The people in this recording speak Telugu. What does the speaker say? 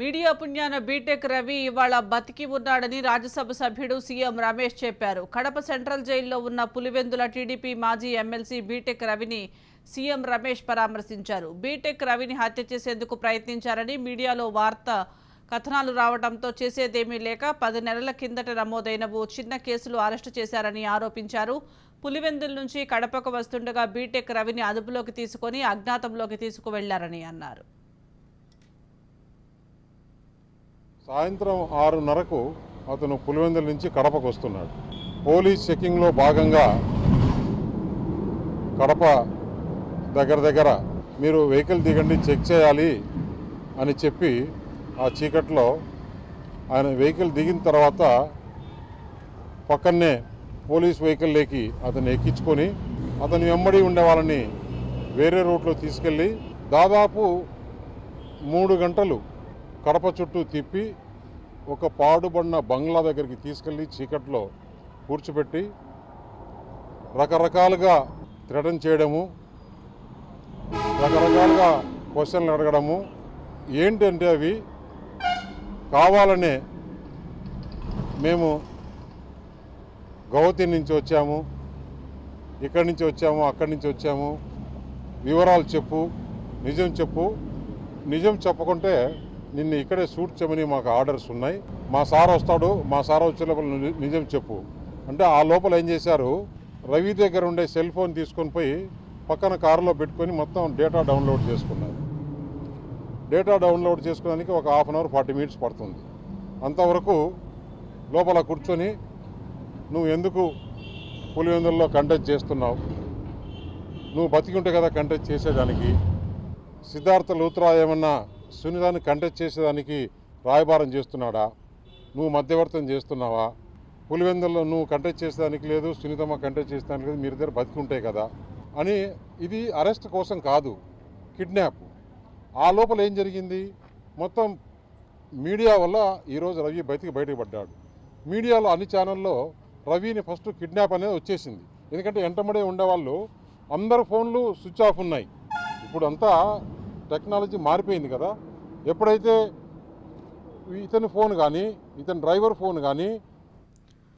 మీడియా పుణ్యాన బీటెక్ రవి ఇవాళ బతికి ఉన్నాడని రాజ్యసభ సభ్యుడు సీఎం రమేష్ చెప్పారు. కడప సెంట్రల్ జైల్లో ఉన్న పులివెందుల టీడీపీ మాజీ ఎమ్మెల్సీ బీటెక్ రవిని సీఎం రమేష్ పరామర్శించారు. బీటెక్ రవిని హత్య చేసేందుకు ప్రయత్నించారని మీడియాలో కథనాలు రావడంతో చేసేదేమీ లేక 10 నెలల కిందట నమోదైన ఓ చిన్న కేసులో అరెస్టు చేశారని ఆరోపించారు. పులివెందుల నుంచి కడపకు వస్తుండగా బీటెక్ రవిని అదుపులోకి తీసుకుని అజ్ఞాతంలోకి తీసుకువెళ్లారని అన్నారు. సాయంత్రం 6:30కు అతను పులివెందుల నుంచి కడపకు వస్తున్నాడు. పోలీస్ చెకింగ్లో భాగంగా కడప దగ్గర మీరు వెహికల్ దిగండి, చెక్ చేయాలి అని చెప్పి ఆ చీకట్లో ఆయన వెహికల్ దిగిన తర్వాత పక్కనే పోలీస్ వెహికల్లోకి అతను ఎక్కించుకొని అతను వెంబడి ఉండే వాళ్ళని వేరే రూట్లో తీసుకెళ్ళి దాదాపు 3 గంటలు కడప చుట్టూ తిప్పి ఒక పాడుబడిన బంగ్లా దగ్గరికి తీసుకెళ్ళి చీకట్లో కూర్చోబెట్టి రకరకాలుగా థ్రెటన్ చేయడము, రకరకాలుగా క్వశ్చన్లు అడగడము. ఏంటంటే అవి కావాలనే మేము గౌహతి నుంచి వచ్చాము, ఇక్కడి నుంచి వచ్చాము, అక్కడి నుంచి వచ్చాము, వివరాలు చెప్పు, నిజం చెప్పు, నిజం చెప్పకుంటే నిన్ను ఇక్కడే షూట్ చేయమని మాకు ఆర్డర్స్ ఉన్నాయి, మా సార్ వస్తాడు, మా సార్ వచ్చే లోపల నిజం చెప్పు అంటే ఆ లోపల ఏం చేశారు, రవి దగ్గర ఉండే సెల్ ఫోన్ తీసుకొని పోయి పక్కన కారులో పెట్టుకొని మొత్తం డేటా డౌన్లోడ్ చేసుకున్నారు. డేటా డౌన్లోడ్ చేసుకోవడానికి ఒక 1/2 అవర్ 40 మినిట్స్ పడుతుంది. అంతవరకు లోపల కూర్చొని నువ్వు ఎందుకు పులివెందుల్లో కంటెస్ట్ చేస్తున్నావు, నువ్వు బతికి ఉంటే కదా కంటెస్ట్ చేసేదానికి, సిద్ధార్థ లూత్రా ఏమన్నా సునీతాన్ని కంటెస్ట్ చేసేదానికి రాయబారం చేస్తున్నాడా, నువ్వు మధ్యవర్తం చేస్తున్నావా, పులివెందుల్లో నువ్వు కంటెస్ట్ చేసేదానికి లేదు, సునీతమ్మ కంటెస్ట్ చేసేదానికి లేదు, మీరు ఇద్దరు బతికి ఉంటే కదా అని. ఇది అరెస్ట్ కోసం కాదు, కిడ్నాప్. ఆ లోపల ఏం జరిగింది, మొత్తం మీడియా వల్ల ఈరోజు రవి బయటకు పడ్డాడు. మీడియాలో అన్ని ఛానల్లో రవిని ఫస్ట్ కిడ్నాప్ అనేది వచ్చేసింది. ఎందుకంటే ఎంటమడే ఉండేవాళ్ళు అందరు ఫోన్లు స్విచ్ ఆఫ్ ఉన్నాయి. ఇప్పుడు అంతా టెక్నాలజీ మారిపోయింది కదా. ఎప్పుడైతే ఇతని ఫోన్ కానీ, ఇతని డ్రైవర్ ఫోన్ కానీ